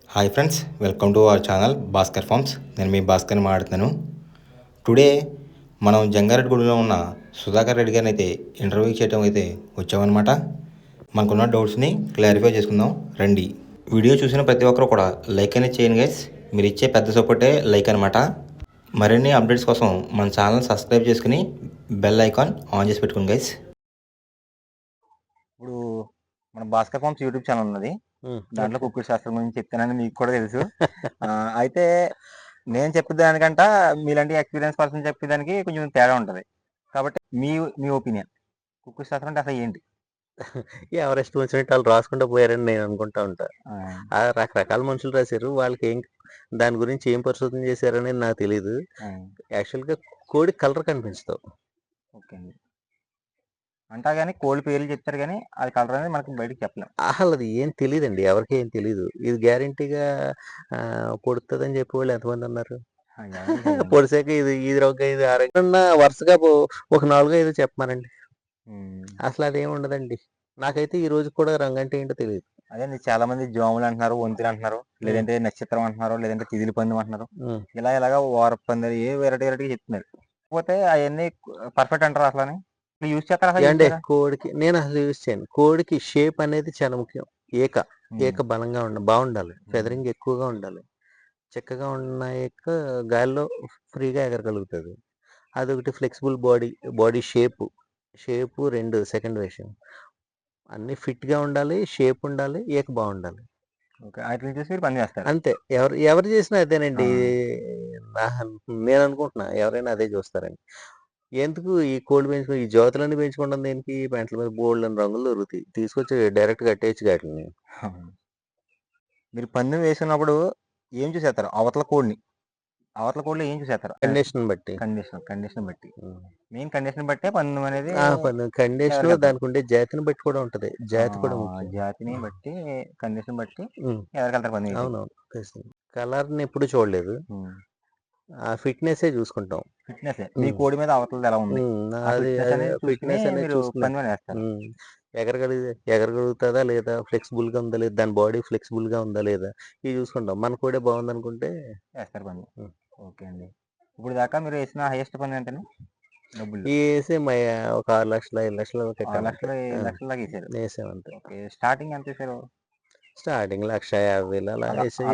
Hi friends, welcome to our channel Bhaskar farms. నేను మీ భాస్కర్ని మాట్లాడుతున్నాను. టుడే మనం జంగారెడ్డిగూడలో ఉన్న సుధాకర్ రెడ్డి గారిని అయితే ఇంటర్వ్యూ చేయడం అయితే వచ్చామన్నమాట. మనకున్న డౌట్స్ని క్లారిఫై చేసుకుందాం రండి. వీడియో చూసిన ప్రతి ఒక్కరు కూడా లైక్ అనేది చేయండి గైస్. మీరు ఇచ్చే పెద్ద సపోర్టే లైక్ అనమాట. మరిన్ని అప్డేట్స్ కోసం మన ఛానల్ సబ్స్క్రైబ్ చేసుకుని బెల్ ఐకాన్ ఆన్ చేసి పెట్టుకోండి గైస్. ఇప్పుడు మన భాస్కర్ ఫార్మ్స్ యూట్యూబ్ ఛానల్ ఉన్నది. దాంట్లో కుక్కుడు శాస్త్రం గురించి చెప్తానని మీకు కూడా తెలుసు. అయితే నేను చెప్పేదానికంట మీలాంటి ఎక్స్పీరియన్స్ పర్సన్ చెప్పేదానికి కొంచెం తేడా ఉంటుంది. కాబట్టి మీ మీ ఒపీనియన్ కుక్కుడు శాస్త్రం అంటే అసలు ఏంటి? ఎవరు ఇష్టం వచ్చినట్టు వాళ్ళు రాసుకుంటూ పోయారని నేను అనుకుంటా ఉంటా. ఆ రకరకాల మనుషులు రాశారు. వాళ్ళకి దాని గురించి ఏం పరిశోధన చేశారనేది నాకు తెలియదు. యాక్చువల్గా కోడి కలర్ కనిపించదు. ఓకే అండి. అంటా కానీ కోడి పేర్లు చెప్తారు కానీ అది కలర్ అనేది మనకి బయటకు చెప్పలేం. అసలు అది ఏం తెలియదండి, ఎవరికి ఏం తెలియదు. ఇది గ్యారంటీగా పొడుతుందని చెప్పి వాళ్ళు ఎంతమంది అన్నారు? పొడిసాక ఇది ఇది రొగ్గ ఇది ఆరోగ్యం వరుసగా ఒక 4-5 చెప్పమానండి. అసలు అదేం ఉండదండి. నాకైతే ఈ రోజు కూడా రంగు అంటే ఏంటో తెలియదు. అదే చాలా మంది జోములు అంటున్నారు, వంతులు అంటున్నారు, లేదంటే నక్షత్రం అంటున్నారు, లేదంటే తిదిలి పందెం అంటున్నారు. ఇలాగా వారపు పందెం ఏ వెరైటీ చెప్తున్నారు. కాకపోతే అవన్నీ పర్ఫెక్ట్ అంటారు అసలు అని యూజ్ చేస్తారు. అంటే కోడికి నేను అసలు యూజ్ చేయను. కోడికి షేప్ అనేది చాలా ముఖ్యం. ఏక బలంగా బాగుండాలి. ఫెదరింగ్ ఎక్కువగా ఉండాలి. చక్కగా ఉన్న ఏక గాలిలో ఫ్రీగా ఎగరగలుగుతుంది. అదొకటి ఫ్లెక్సిబుల్ బాడీ షేపు 2 సెకండ్ విషయం. అన్ని ఫిట్గా ఉండాలి, షేప్ ఉండాలి, ఏక బాగుండాలి. అంతే. ఎవరు చేసినా అదేనండి. నేను అనుకుంటున్నా ఎవరైనా అదే చూస్తారండి. ఎందుకు ఈ కోళ్ళు పెంచుకుని ఈ జాతులన్నీ పెంచుకోవడం దేనికి? పెంటల మీద బోల్డన్ని రంగులు దొరుకుతాయి. తీసుకొచ్చి డైరెక్ట్ కట్టేయచ్చు వాటిని. మీరు పందెం వేసినప్పుడు ఏం చూసేస్తారు? అవతల కోడిలో ఏం చూసేస్తారు? కండిషన్ బట్టి. మెయిన్ కండిషన్ బట్టే పందెం అనేది. కండిషన్ దానికి ఉండే జాతిని బట్టి కూడా ఉంటది. జాతి కూడా ముఖ్యం. జాతిని బట్టి కండిషన్ బట్టి ఎవరికెళ్తారు పందెం. అవునవును. కలర్ని ఎప్పుడు చూడలేదు. ఆ ఫిట్నెస్ చూసుకుంటాం. మీ కోడి మీద అవతల ఎలా ఉంది ఫిట్నెస్ అనేది ఎగరగలుగుతుందా లేదా, ఫ్లెక్సిబుల్ గా ఉందా లేదా, దాని బాడీ ఫ్లెక్సిబుల్ గా ఉందా లేదా, ఇవి చూసుకుంటాం. మన కోడే బాగుంది అనుకుంటే వేస్తారు పందెం. ఓకే అండి. ఇప్పుడు దాకా మీరు వేసిన హైయెస్ట్ పందెం ఎంతని? వేసి ఒక 6 లక్షలు 5 లక్షలు 6 లక్షలు 7 లక్షల దాకా వేసారు. వేసామంతే. స్టార్టింగ్ ఎంత వేసారు? స్టార్టింగ్ 1,50,000 అలా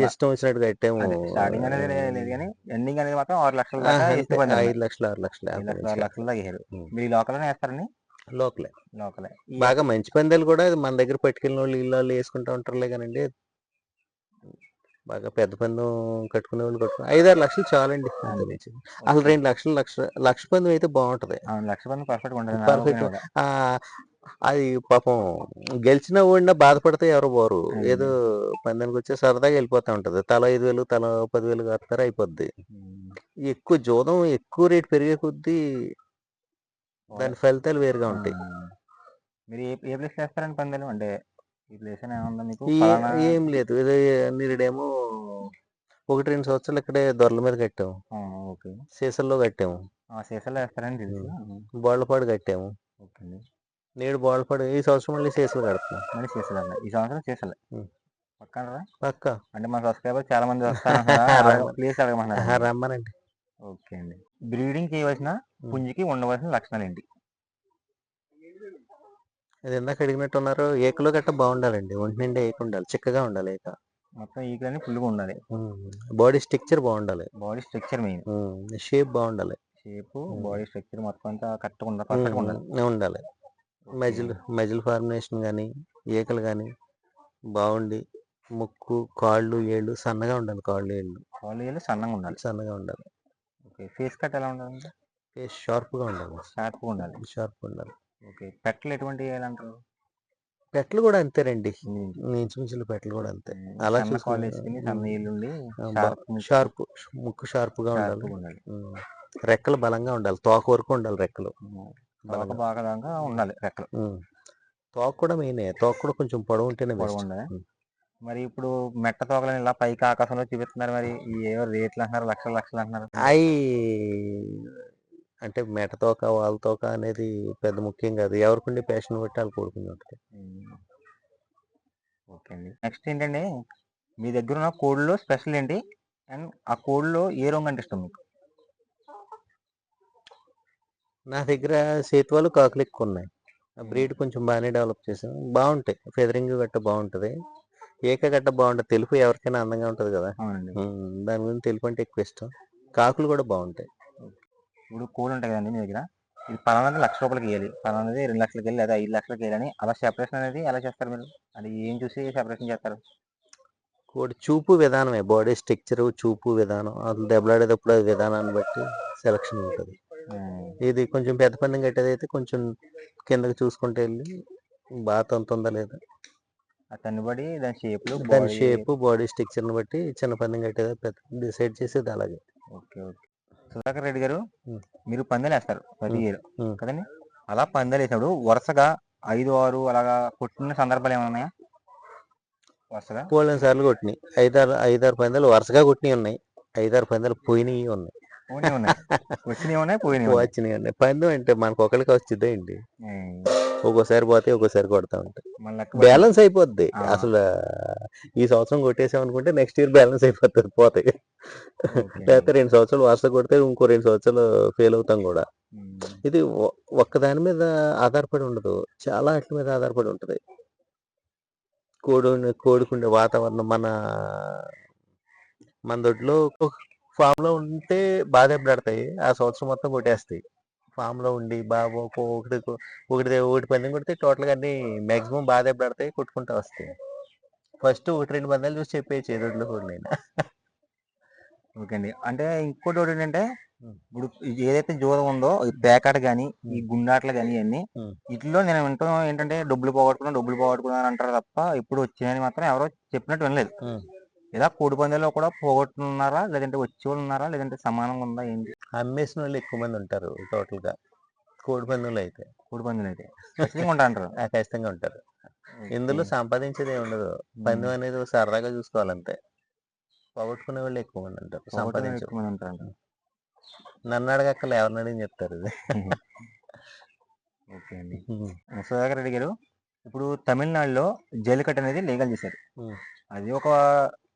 ఇష్టం వచ్చినట్టు కట్టాము. స్టార్టింగ్ అనేది లేదు కానీ ఎండింగ్ అనేది మాత్రం 6 లక్షల దాకా 5 లక్షలు 6 లక్షలు 6 లక్షల దాకా వేసారు. మీరు లోకల్లోనే వేస్తారండి? లోకలే. బాగా మంచి పందాలు కూడా మన దగ్గర పట్టుకెళ్ళిన వాళ్ళు వీళ్ళు వేసుకుంటా ఉంటారులే కానండి. బాగా పెద్ద పందెం కట్టుకునే వాళ్ళు 5-6 లక్షలు చాలండి. అసలు 2 లక్షలు లక్ష పందెం అయితే బాగుంటది. లక్ష పందెం పర్ఫెక్ట్. అది పాపం గెలిచినా ఓడినా బాధపడితే ఎవరు పోరు. ఏదో పందానికి వచ్చే సరదాగా వెళ్ళిపోతా ఉంటది. తల 5,000 తల 10,000 కడతారు, అయిపోద్ది. ఎక్కువ జోదం ఎక్కువ రేటు పెరిగే కొద్దీ దాని ఫలితాలు వేరుగా ఉంటాయి. మీరు ఏ ప్లేస్ చేస్తారండి పందాలు? అంటే ఈ ప్లేస్ ఏం లేదు. నిరుడేమో 1-2 సంవత్సరాలు ఇక్కడే దొరల మీద కట్టాము. సీసల్లో కట్టాము. సీసల్లో వేస్తారండి. బోళ్ళపాడు కట్టాము. నేడు బోళ్ళపాడు. ఈ సంవత్సరం మళ్ళీ సీసలు కడుతున్నాం. ఈ సంవత్సరం సీసలే పక్క. అంటే మా పక్క సబ్స్క్రైబర్ చాలా మంది వస్తారు. ప్లేస్ అడగమన్నారు. రమ్మనండి. ఓకే అండి. బ్రీడింగ్ చేయవలసిన పుంజికి ఉండవలసిన లక్షణాలు ఏంటి? అది ఇందాక అడిగినట్టున్నారు. ఏకలో గట్ట బాగుండాలండి. ఒంటి నిండా ఏక ఉండాలి, చిక్కగా ఉండాలి. ఏక మొత్తం ఈకలన్నీ ఫుల్గా ఉండాలి. బాడీ స్ట్రక్చర్ బాగుండాలి. Body structure main. షేప్ బాగుండాలి. బాడీ స్ట్రక్చర్ మొత్తం అంతా కరెక్ట్గా ఉండాలి. మజిల్ ఫార్మేషన్ కానీ, ఏకలు కానీ బాగుండి, ముక్కు కాళ్ళు ఏళ్ళు సన్నగా ఉండాలి. కాళ్ళు ఏళ్ళు సన్నగా ఉండాలి. ఓకే. ఫేస్ కట్ ఎలా ఉండాలి? ఫేస్ షార్ప్గా ఉండాలి. ఓకే. పెట్లు ఎటువంటి వేయాలంటారు? పెట్లు కూడా అంతేనండి. ఇంచుమించులు పెట్లు కూడా అంతే. అలా షార్ప్ ముక్కు షార్ప్గా ఉండాలి. రెక్కలు బలంగా ఉండాలి. తోక వరకు ఉండాలి. రెక్కలు బాగా ఉండాలి. తోక కూడా మెయినే. తోక కూడా కొంచెం పొడవు ఉంటేనే ఉండాలి. మరి ఇప్పుడు మెట్ట తోకలని ఇలా పైకి ఆకాశంలో చూపిస్తున్నారు. మరి ఏవో రేట్లు అంటున్నారు, లక్షలు అంటున్నారు. అవి అంటే మెట తోక వాళ్ళ తోక అనేది పెద్ద ముఖ్యం కాదు. ఎవరికి ఉండే ప్యాషన్ బట్టి వాళ్ళు కోరుకుని ఉంటుంది. ఓకే అండి. నెక్స్ట్ ఏంటండి, మీ దగ్గర ఉన్న కోడిలో స్పెషల్ ఏంటి? అండ్ ఆ కోడిలో ఏ రంగు అంటే ఇష్టం మీకు? నా దగ్గర సేతువాలు, కాకులు ఎక్కువ ఉన్నాయి. ఆ బ్రీడ్ కొంచెం బాగానే డెవలప్ చేసాం. బాగుంటాయి. ఫెదరింగ్ గట్ట బాగుంటది. ఏక గట్ట బాగుంటది. తెలుపు ఎవరికైనా అందంగా ఉంటది కదా. అవునండి. దాని గురించి తెలుపు అంటే ఎక్కువ ఇష్టం. కాకులు కూడా బాగుంటాయి. ఇప్పుడు కోడి ఉంటాయి కదండి మీ దగ్గర, ఇది పలానాది ₹1,00,000 ఇవ్వాలి, పలానాది 2,00,000 ఇవ్వాలి, లేదా 5,00,000 ఇవ్వాలని అలా సెపరేషన్ అనేది ఎలా చేస్తారు మీరు? అది ఏం చూసి సెపరేషన్ చేస్తారు? కోడి చూపు విధానమే. బాడీ స్ట్రక్చర్, చూపు విధానం, అసలు దెబ్బలాడేటప్పుడు అది విధానాన్ని బట్టి సెలక్షన్ ఉంటుంది. ఇది కొంచెం పెద్ద పందెం కట్టేదైతే కొంచెం కిందకి చూసుకుంటూ వెళ్ళి బాగా తంతుందా లేదా, దాన్ని బట్టి దాని షేప్లు దాని బాడీ. షేప్, బాడీ స్ట్రక్చర్ని బట్టి చిన్న పందెం కట్టేది పెద్ద డిసైడ్ చేసేది అలాగే. Okay, okay. సుధాకర్ రెడ్డి గారు, ఉం. మీరు పందాలు వేస్తారు ప్రతి ఇయర్ ఉం. కదండి? అలా పందాలు వేసినప్పుడు వరుసగా 5, 6 అలాగా కొట్టిన సందర్భాలు ఏమైనా ఉన్నాయా? వరుసగా పోలేని సార్లు కొట్టినాయి. ఐదారు పందాలు వరుసగా కొట్టినవి ఉన్నాయి. 5, 6 పందాలు పోయినవి ఉన్నాయి. పోయినవి ఉన్నాయి, వచ్చినవి ఉన్నాయి, పోయినవి ఉన్నాయి. వచ్చినాయి ఉన్నాయి. పందెం అంటే మనకు ఒకరికి వచ్చిందే అండి. ఉం. ఒక్కోసారి పోతే ఒక్కోసారి కొడతా ఉంటాయి. మన లెక్క బట్టి. బ్యాలెన్స్ అయిపోద్ది. ఆ. అసలు ఈ సంవత్సరం కొట్టేసాం అనుకుంటే నెక్స్ట్ ఇయర్ బ్యాలెన్స్ అయిపోతుంది, పోతాయి. ఓకే. లేకపోతే 2 సంవత్సరాలు వరుస కొడితే ఇంకో 2 సంవత్సరాలు ఫెయిల్ అవుతాం కూడా. ఉం. ఇది ఒక్క దాని మీద ఆధారపడి ఉండదు. చాలా వాటి మీద ఆధారపడి ఉంటుంది. కోడికుండే వాతావరణం, మన దొడ్లో ఫామ్ లో ఉంటే బాగా దెబ్బలాడతాయి. ఆ సంవత్సరం మొత్తం కొట్టేస్తాయి. ఫామ్ లో ఉండి బాగా ఒకటి పందెం కొడితే టోటల్ గా అన్ని మాక్సిమం బాగా దెబ్బలాడతాయి, కొట్టుకుంటూ వస్తాయి. ఫస్ట్ 1, 2 పందాలు చూసి చెప్పేయచ్చు ఏ దొడ్లో కూడా నేను. ఓకే అండి. అంటే ఇంకోటి ఒకటి ఏంటంటే, ఇప్పుడు ఏదైతే జూదం ఉందో ఈ పేకాట గానీ, ఈ గుండాటలు గానీ ఇవన్నీ, వీటిలో నేను వింటాం ఏంటంటే డబ్బులు పోగొట్టుకున్నాను అంటారు తప్ప ఎప్పుడు వచ్చాయని మాత్రం ఎవరో చెప్పినట్టు వినలేదు. ఇలా కోడి పందాల్లో కూడా పోగొట్టుకున్నారా, లేదంటే వచ్చేవాళ్ళు ఉన్నారా, లేదంటే సమానంగా ఉందా ఏంటి? అమ్మేసిన వాళ్ళు ఎక్కువ మంది ఉంటారు టోటల్ గా కోడి పందాలు అయితే. కోడి పందాలు అయితే ఖచ్చితంగా ఉంటా అంటారు. ఖచ్చితంగా ఉంటారు. ఇందులో సంపాదించేది ఏమి ఉండదు. పందెం అనేది ఒక సరదాగా చూసుకోవాలంతే. పోగొట్టుకునే వాళ్ళు ఎక్కువ మంది ఉంటారు, సంపాదించే ఎక్కువ మంది ఉంటారు. నన్ను అడగక్కర్లే, ఎవరిని అడిగి చెప్తారు ఇది. ఓకే అండి. సుధాకర్ రెడ్డి గారు, ఇప్పుడు తమిళనాడులో జల్లికట్టు అనేది లీగల్ చేశారు. అది ఒక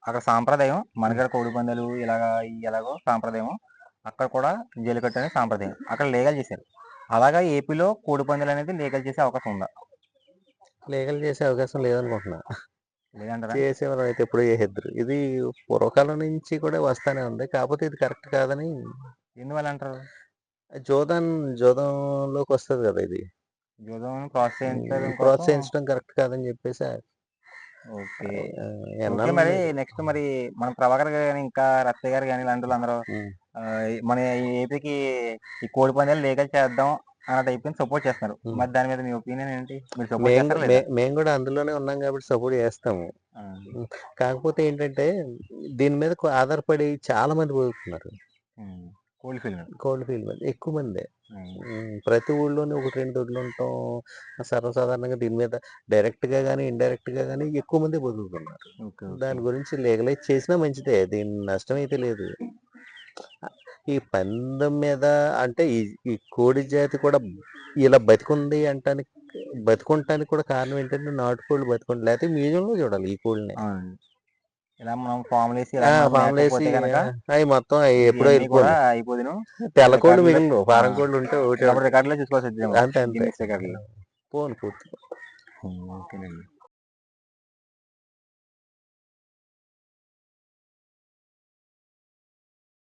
అక్కడ సాంప్రదాయం. మనగడ కోడి పందాలు ఎలాగో సాంప్రదాయం, అక్కడ కూడా జల్లికట్టు అనేది సాంప్రదాయం. అక్కడ లీగల్ చేశారు. అలాగా ఏపీలో కోడి పందాలు అనేది లీగల్ చేసే అవకాశం ఉందా? లీగల్ చేసే అవకాశం లేదనుకుంటున్నా. లేదంటారా? చేసేవారు అయితే ఎప్పుడూ చేసేద్దరు. ఇది పూర్వకాలం నుంచి కూడా వస్తానే ఉంది. కాకపోతే ఇది కరెక్ట్ కాదని. ఎందువల్ల అంటారు? జోదంలోకి వస్తుంది కదా ఇది. జూదం ప్రోత్సహించడం కోసం. ప్రోత్సహించడం కరెక్ట్ కాదని చెప్పేసి ఓకే. ఎన్నాళ్ళు మరి నెక్స్ట్ మరి మన ప్రభాకర్ గారు కానీ, ఇంకా రత్తయ్య గారు కానీ, ఇలాంటి వాళ్ళందరూ మన ఏపీకి ఈ కోడి పందాలు లీగల్ చేద్దాం అన్న టైప్ సపోర్ట్ చేస్తున్నారు. మరి దాని మీద మీ ఒపీనియన్ ఏంటి? మీరు సపోర్ట్ చేస్తారా లేదా? మేము కూడా అందులోనే ఉన్నాం కాబట్టి సపోర్ట్ చేస్తాము. కాకపోతే ఏంటంటే దీని మీద ఆధారపడి చాలా మంది బతుకుతున్నారు. కోల్డ్ ఫీల్డ్ మీద ఎక్కువ మంది. ప్రతి ఊళ్ళోనే 1, 2 దొడ్లు ఉంటాం. సర్వసాధారణంగా దీని మీద డైరెక్ట్ గా కానీ ఇండైరెక్ట్ గా కానీ ఎక్కువ మంది బతుకుతున్నారు. దాని గురించి లీగలైజ్ చేసినా మంచిదే. దీని నష్టం అయితే లేదు. ఈ పందెం మీద అంటే ఈ కోడి జాతి కూడా ఇలా బతికుంటానికి కూడా కారణం ఏంటంటే నాటుకోళ్ళు బతికుంటాయి. లేకపోతే మ్యూజియంలో చూడాలి ఈ కోళ్ళని. ఇలా మనం ఫామ్లు వేసి అవి మొత్తం ఎప్పుడో అయిపోదును. తెల్లకోళ్ళు మిగిలిన ఫారం కోళ్ళు ఉంటే ఒకటి రికార్డులో చూసుకోవాల్సి అంతే. పోను పూర్తి. ఓకేనండి.